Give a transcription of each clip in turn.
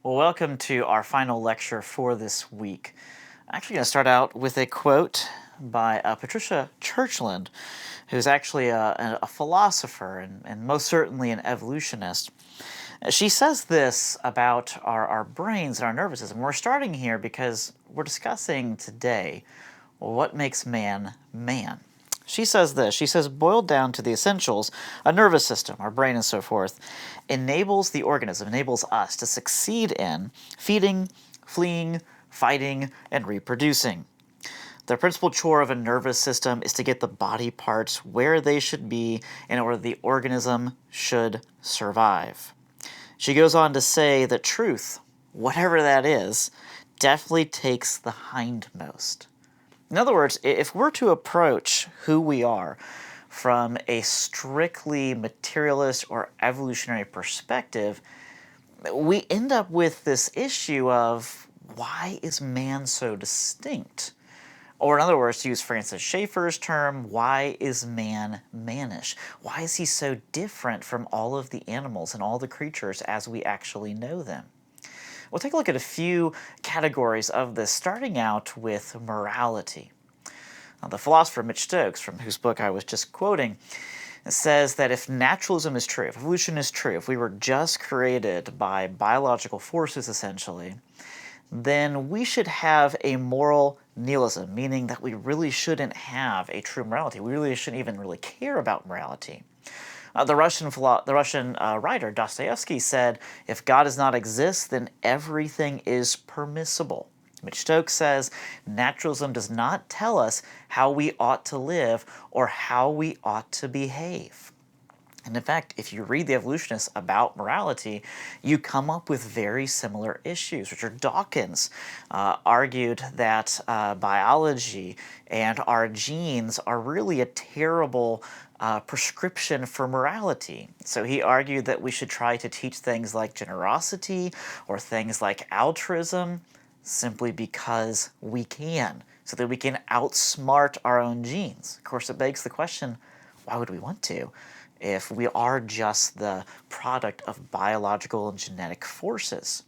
Well, welcome to our final lecture for this week. I'm actually going to start out with a quote by Patricia Churchland, who's actually a philosopher and most certainly an evolutionist. She says this about our brains and our nervous system. We're starting here because we're discussing today what makes man man. She says this. She says, boiled down to the essentials, a nervous system, our brain and so forth, enables the organism, enables us to succeed in feeding, fleeing, fighting, and reproducing. The principal chore of a nervous system is to get the body parts where they should be in order the organism should survive. She goes on to say that truth, whatever that is, definitely takes the hindmost. In other words, if we're to approach who we are from a strictly materialist or evolutionary perspective, we end up with this issue of why is man so distinct? Or in other words, to use Francis Schaeffer's term, why is man mannish? Why is he so different from all of the animals and all the creatures as we actually know them? We'll take a look at a few categories of this, starting out with morality. The philosopher Mitch Stokes, from whose book I was just quoting, says that if naturalism is true, if evolution is true, if we were just created by biological forces essentially, then we should have a moral nihilism, meaning that we really shouldn't have a true morality. We really shouldn't even really care about morality. The Russian writer Dostoevsky said, if God does not exist, then everything is permissible. Mitch Stokes says, naturalism does not tell us how we ought to live or how we ought to behave. And in fact, if you read the evolutionists about morality, you come up with very similar issues. Richard Dawkins argued that biology and our genes are really a terrible prescription for morality. So he argued that we should try to teach things like generosity or things like altruism simply because we can, so that we can outsmart our own genes. Of course, it begs the question, why would we want to, if we are just the product of biological and genetic forces?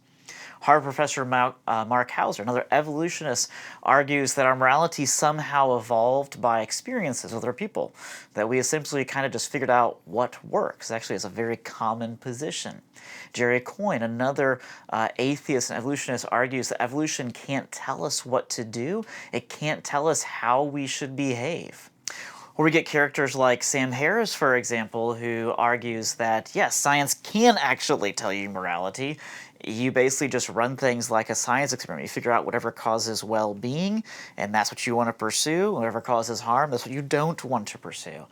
Harvard professor Mark Hauser, another evolutionist, argues that our morality somehow evolved by experiences with other people, that we essentially kind of just figured out what works. Actually, it's a very common position. Jerry Coyne, another atheist and evolutionist, argues that evolution can't tell us what to do. It can't tell us how we should behave. Or we get characters like Sam Harris, for example, who argues that, yes, science can actually tell you morality. You basically just run things like a science experiment. You figure out whatever causes well-being, and that's what you want to pursue. Whatever causes harm, that's what you don't want to pursue.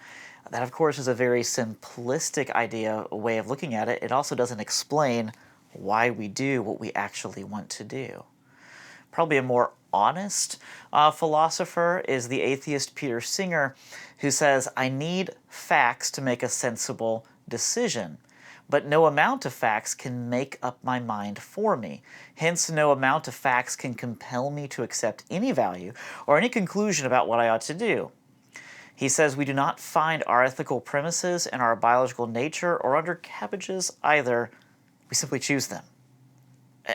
That, of course, is a very simplistic idea, a way of looking at it. It also doesn't explain why we do what we actually want to do. Probably a more honest philosopher is the atheist Peter Singer, who says, I need facts to make a sensible decision, but no amount of facts can make up my mind for me. Hence, no amount of facts can compel me to accept any value or any conclusion about what I ought to do. He says we do not find our ethical premises in our biological nature or under cabbages either. We simply choose them.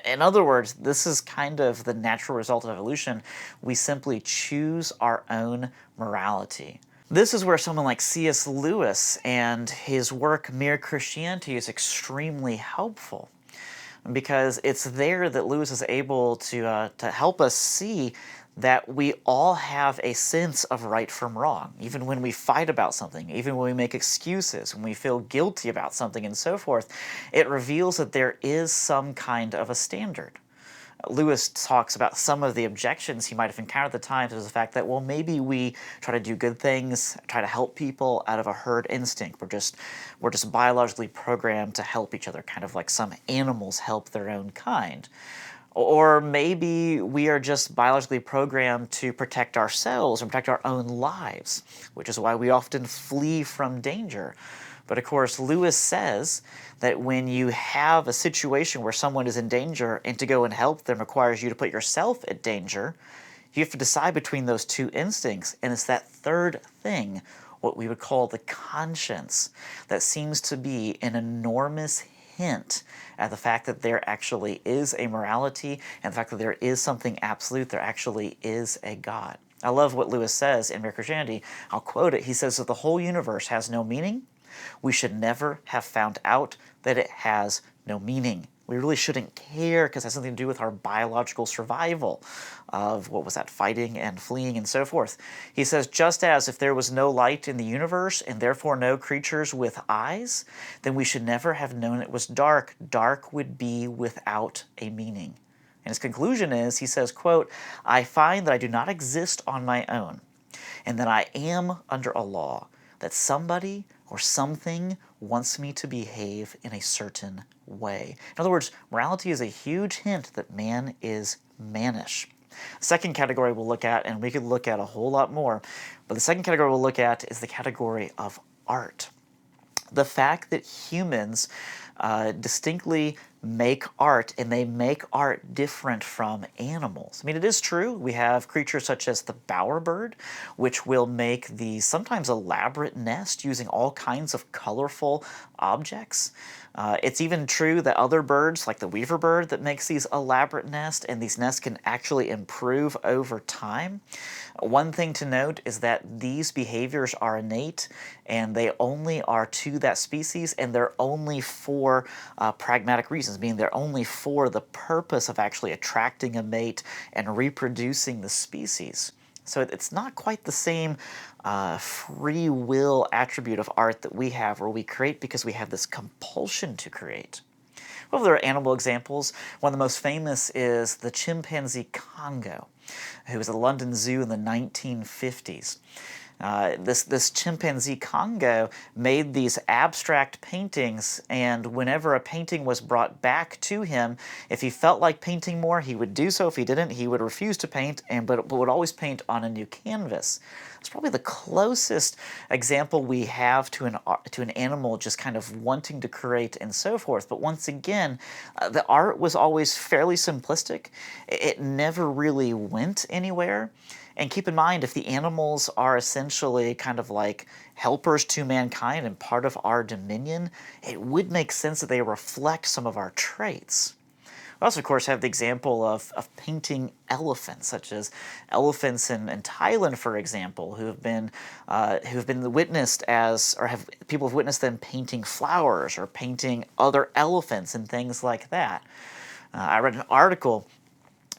In other words, this is kind of the natural result of evolution. We simply choose our own morality. This is where someone like C.S. Lewis and his work Mere Christianity is extremely helpful, because it's there that Lewis is able to help us see that we all have a sense of right from wrong, even when we fight about something, even when we make excuses, when we feel guilty about something and so forth. It reveals that there is some kind of a standard. Lewis talks about some of the objections he might have encountered at the time to the fact that, well, maybe we try to do good things, try to help people out of a herd instinct. We're just biologically programmed to help each other, kind of like some animals help their own kind. Or maybe we are just biologically programmed to protect ourselves and protect our own lives, which is why we often flee from danger. But of course, Lewis says that when you have a situation where someone is in danger and to go and help them requires you to put yourself at danger, you have to decide between those two instincts. And it's that third thing, what we would call the conscience, that seems to be an enormous hint at the fact that there actually is a morality and the fact that there is something absolute, there actually is a God. I love what Lewis says in Mere Christianity. I'll quote it. He says, if the whole universe has no meaning, we should never have found out that it has no meaning. We really shouldn't care because it has something to do with our biological survival of, what was that, fighting and fleeing and so forth. He says, just as if there was no light in the universe and therefore no creatures with eyes, then we should never have known it was dark. Dark would be without a meaning. And his conclusion is, he says, quote, I find that I do not exist on my own and that I am under a law, that somebody or something wants me to behave in a certain way. In other words, morality is a huge hint that man is mannish. Second category we'll look at, and we could look at a whole lot more, but the second category we'll look at is the category of art. The fact that humans distinctly make art, and they make art different from animals. I mean, it is true. We have creatures such as the bowerbird, which will make these sometimes elaborate nest using all kinds of colorful objects. It's even true that other birds, like the weaver bird, that makes these elaborate nests, and these nests can actually improve over time. One thing to note is that these behaviors are innate, and they only are to that species, and they're only for pragmatic reasons, meaning they're only for the purpose of actually attracting a mate and reproducing the species. So it's not quite the same free will attribute of art that we have, where we create because we have this compulsion to create. Well, there are animal examples. One of the most famous is the chimpanzee Congo, who was at the London Zoo in the 1950s. This chimpanzee Congo made these abstract paintings, and whenever a painting was brought back to him, if he felt like painting more, he would do so. If he didn't, he would refuse to paint, but would always paint on a new canvas. It's probably the closest example we have to an animal just kind of wanting to create and so forth. But once again, the art was always fairly simplistic. It never really went anywhere. And keep in mind, if the animals are essentially kind of like helpers to mankind and part of our dominion, it would make sense that they reflect some of our traits. We also, of course, have the example of painting elephants, such as elephants in Thailand, for example, who have been witnessed as, or have people have witnessed them painting flowers or painting other elephants and things like that. I read an article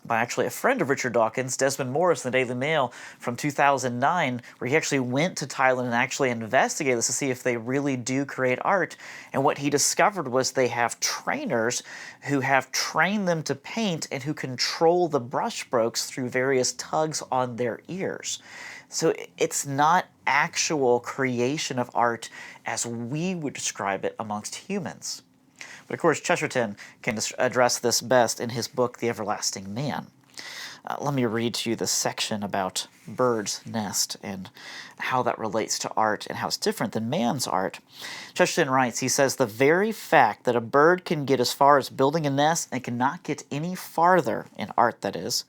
by actually a friend of Richard Dawkins, Desmond Morris, in the Daily Mail from 2009, where he actually went to Thailand and actually investigated this to see if they really do create art. And what he discovered was they have trainers who have trained them to paint and who control the brushstrokes through various tugs on their ears. So it's not actual creation of art as we would describe it amongst humans. But of course, Chesterton can address this best in his book, The Everlasting Man. Let me read to you the section about bird's nest and how that relates to art and how it's different than man's art. Chesterton writes, he says, the very fact that a bird can get as far as building a nest and cannot get any farther, in art that is,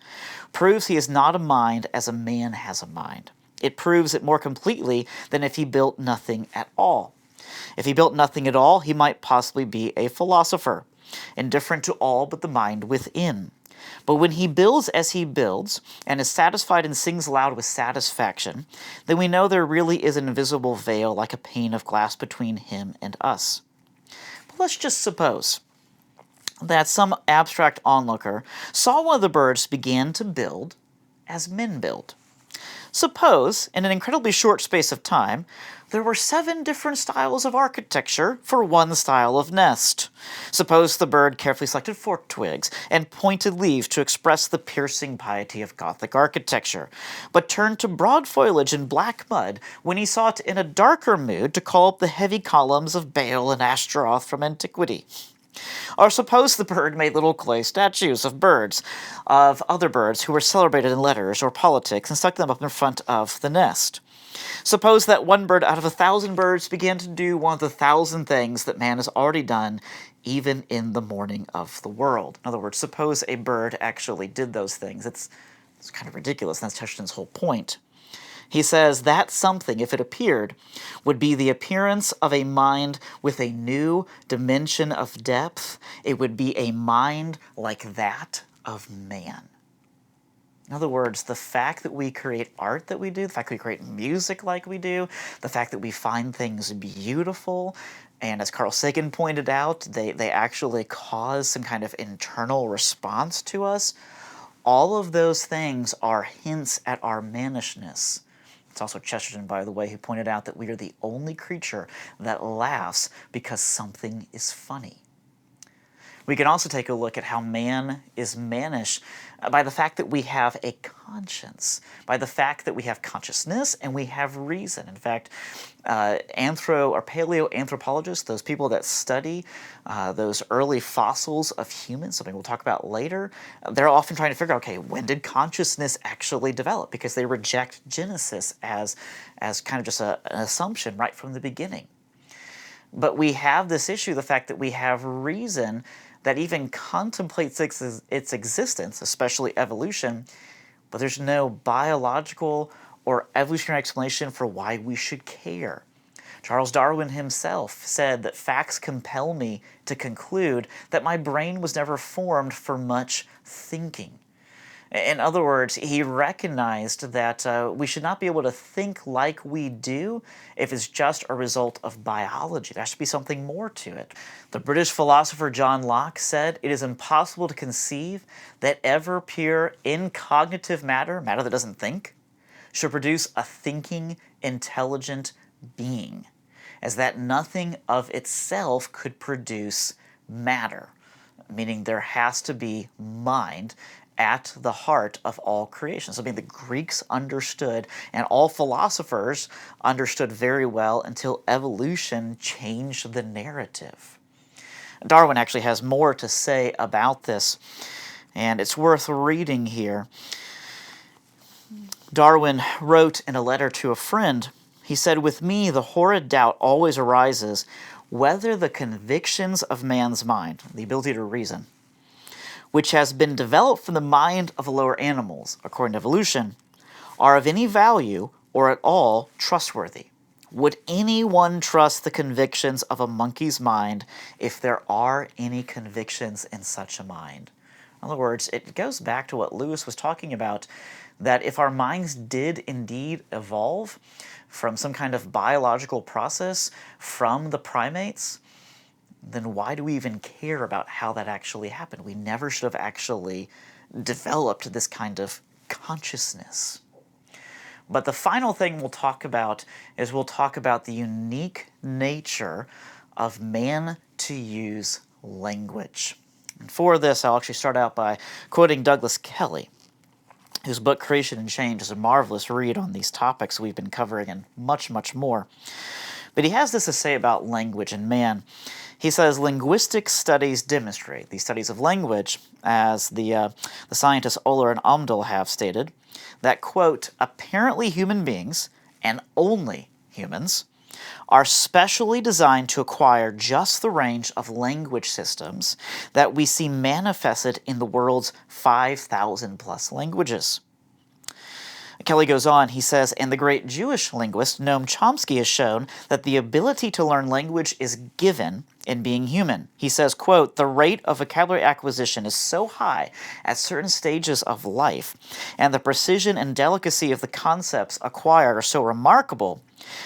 proves he has not a mind as a man has a mind. It proves it more completely than if he built nothing at all. If he built nothing at all, he might possibly be a philosopher, indifferent to all but the mind within. But when he builds as he builds, and is satisfied and sings aloud with satisfaction, then we know there really is an invisible veil like a pane of glass between him and us. But let's just suppose that some abstract onlooker saw one of the birds begin to build as men build. Suppose, in an incredibly short space of time, there were 7 different styles of architecture for one style of nest. Suppose the bird carefully selected forked twigs and pointed leaves to express the piercing piety of Gothic architecture, but turned to broad foliage and black mud when he sought in a darker mood to call up the heavy columns of Baal and Ashtaroth from antiquity. Or suppose the bird made little clay statues of other birds who were celebrated in letters or politics, and stuck them up in front of the nest. Suppose that one bird out of 1,000 birds began to do one of the 1,000 things that man has already done, even in the morning of the world. In other words, suppose a bird actually did those things. It's kind of ridiculous. That's Chesterton's whole point. He says that something, if it appeared, would be the appearance of a mind with a new dimension of depth. It would be a mind like that of man. In other words, the fact that we create art that we do, the fact that we create music like we do, the fact that we find things beautiful, and as Carl Sagan pointed out, they actually cause some kind of internal response to us, all of those things are hints at our mannishness. It's also Chesterton, by the way, who pointed out that we are the only creature that laughs because something is funny. We can also take a look at how man is mannish by the fact that we have a conscience, by the fact that we have consciousness and we have reason. In fact, paleoanthropologists, those people that study those early fossils of humans, something we'll talk about later, they're often trying to figure out, okay, when did consciousness actually develop? Because they reject Genesis as kind of just an assumption right from the beginning. But we have this issue, the fact that we have reason that even contemplates its existence, especially evolution, but there's no biological or evolutionary explanation for why we should care. Charles Darwin himself said that facts compel me to conclude that my brain was never formed for much thinking. In other words, he recognized that we should not be able to think like we do if it's just a result of biology. There should be something more to it. The British philosopher John Locke said, "It is impossible to conceive that ever pure incognitive matter, matter that doesn't think, should produce a thinking, intelligent being, as that nothing of itself could produce matter," meaning there has to be mind at the heart of all creation. Something the Greeks understood and all philosophers understood very well until evolution changed the narrative. Darwin actually has more to say about this, and it's worth reading here. Darwin wrote in a letter to a friend, he said, "With me the horrid doubt always arises whether the convictions of man's mind, the ability to reason, which has been developed from the mind of the lower animals, according to evolution, are of any value or at all trustworthy. Would anyone trust the convictions of a monkey's mind if there are any convictions in such a mind?" In other words, it goes back to what Lewis was talking about, that if our minds did indeed evolve from some kind of biological process from the primates, then why do we even care about how that actually happened? We never should have actually developed this kind of consciousness. But the final thing we'll talk about is we'll talk about the unique nature of man to use language. And for this, I'll actually start out by quoting Douglas Kelly, whose book Creation and Change is a marvelous read on these topics we've been covering and much, much more. But he has this to say about language and man. He says, linguistic studies demonstrate, the studies of language, as the scientists Euler and Amdahl have stated, that, quote, apparently human beings, and only humans, are specially designed to acquire just the range of language systems that we see manifested in the world's 5,000 plus languages. Kelly goes on, he says, and the great Jewish linguist Noam Chomsky has shown that the ability to learn language is given in being human. He says, quote, the rate of vocabulary acquisition is so high at certain stages of life, and the precision and delicacy of the concepts acquired are so remarkable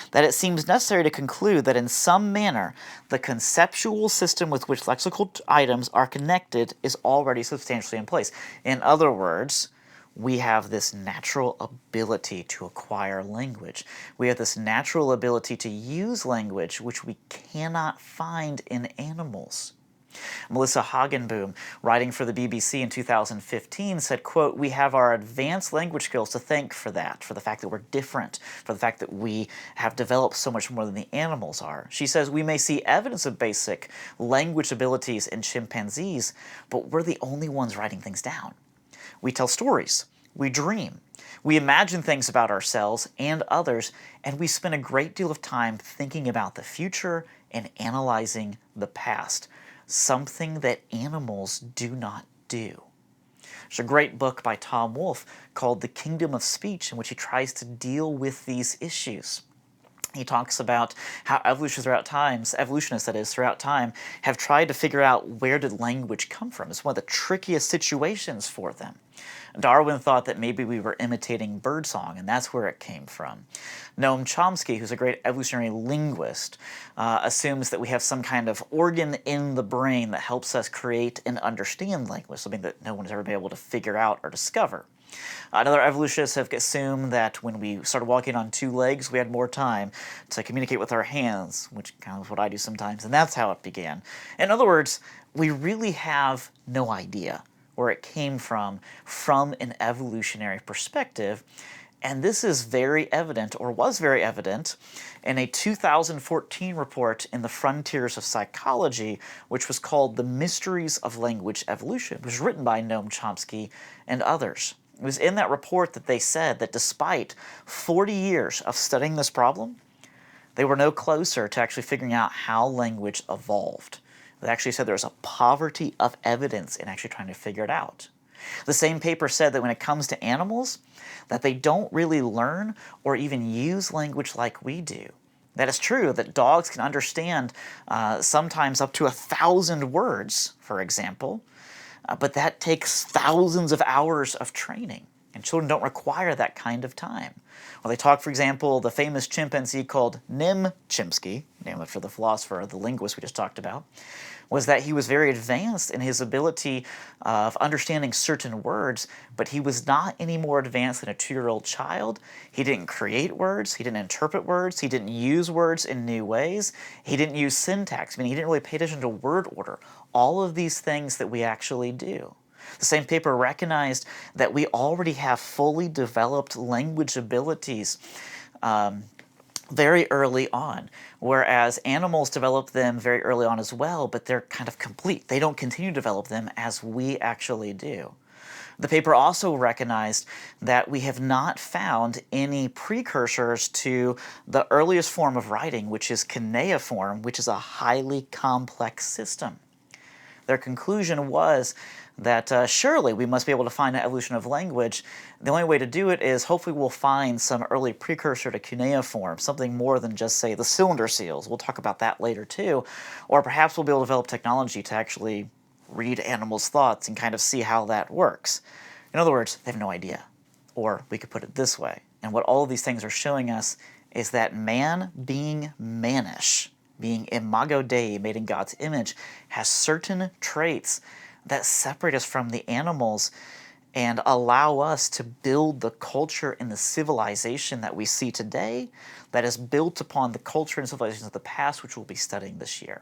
that it seems necessary to conclude that in some manner the conceptual system with which lexical items are connected is already substantially in place. In other words, we have this natural ability to acquire language. We have this natural ability to use language which we cannot find in animals. Melissa Hagenboom, writing for the BBC in 2015, said, quote, we have our advanced language skills to thank for that, for the fact that we're different, for the fact that we have developed so much more than the animals are. She says, we may see evidence of basic language abilities in chimpanzees, but we're the only ones writing things down. We tell stories, we dream, we imagine things about ourselves and others, and we spend a great deal of time thinking about the future and analyzing the past, something that animals do not do. There's a great book by Tom Wolfe called The Kingdom of Speech, in which he tries to deal with these issues. He talks about how evolutionists throughout time, have tried to figure out where did language come from. It's one of the trickiest situations for them. Darwin thought that maybe we were imitating birdsong, and that's where it came from. Noam Chomsky, who's a great evolutionary linguist, assumes that we have some kind of organ in the brain that helps us create and understand language, something that no one has ever been able to figure out or discover. Other evolutionists have assumed that when we started walking on two legs, we had more time to communicate with our hands, which kind of is what I do sometimes, and that's how it began. In other words, we really have no idea where it came from an evolutionary perspective. And this is very evident, or was very evident, in a 2014 report in the Frontiers of Psychology, which was called The Mysteries of Language Evolution. It was written by Noam Chomsky and others. It was in that report that they said that despite 40 years of studying this problem, they were no closer to actually figuring out how language evolved. They actually said there was a poverty of evidence in actually trying to figure it out. The same paper said that when it comes to animals, that they don't really learn or even use language like we do. That is true, that dogs can understand sometimes up to 1,000 words, for example, but that takes thousands of hours of training, and children don't require that kind of time. Well, they talk, for example, the famous chimpanzee called Nim Chimpsky, named after the philosopher, the linguist we just talked about, was that he was very advanced in his ability of understanding certain words, but he was not any more advanced than a 2-year-old child. He didn't create words, he didn't interpret words, he didn't use words in new ways, he didn't use syntax, meaning he didn't really pay attention to word order. All of these things that we actually do. The same paper recognized that we already have fully developed language abilities very early on, whereas animals develop them very early on as well, but they're kind of complete. They don't continue to develop them as we actually do. The paper also recognized that we have not found any precursors to the earliest form of writing, which is cuneiform, which is a highly complex system. Their conclusion was that surely we must be able to find an evolution of language. The only way to do it is hopefully we'll find some early precursor to cuneiform, something more than just, say, the cylinder seals. We'll talk about that later too. Or perhaps we'll be able to develop technology to actually read animals' thoughts and kind of see how that works. In other words, they have no idea. Or we could put it this way. And what all of these things are showing us is that man, being mannish, being imago Dei, made in God's image, has certain traits that separate us from the animals and allow us to build the culture and the civilization that we see today that is built upon the culture and civilizations of the past, which we'll be studying this year.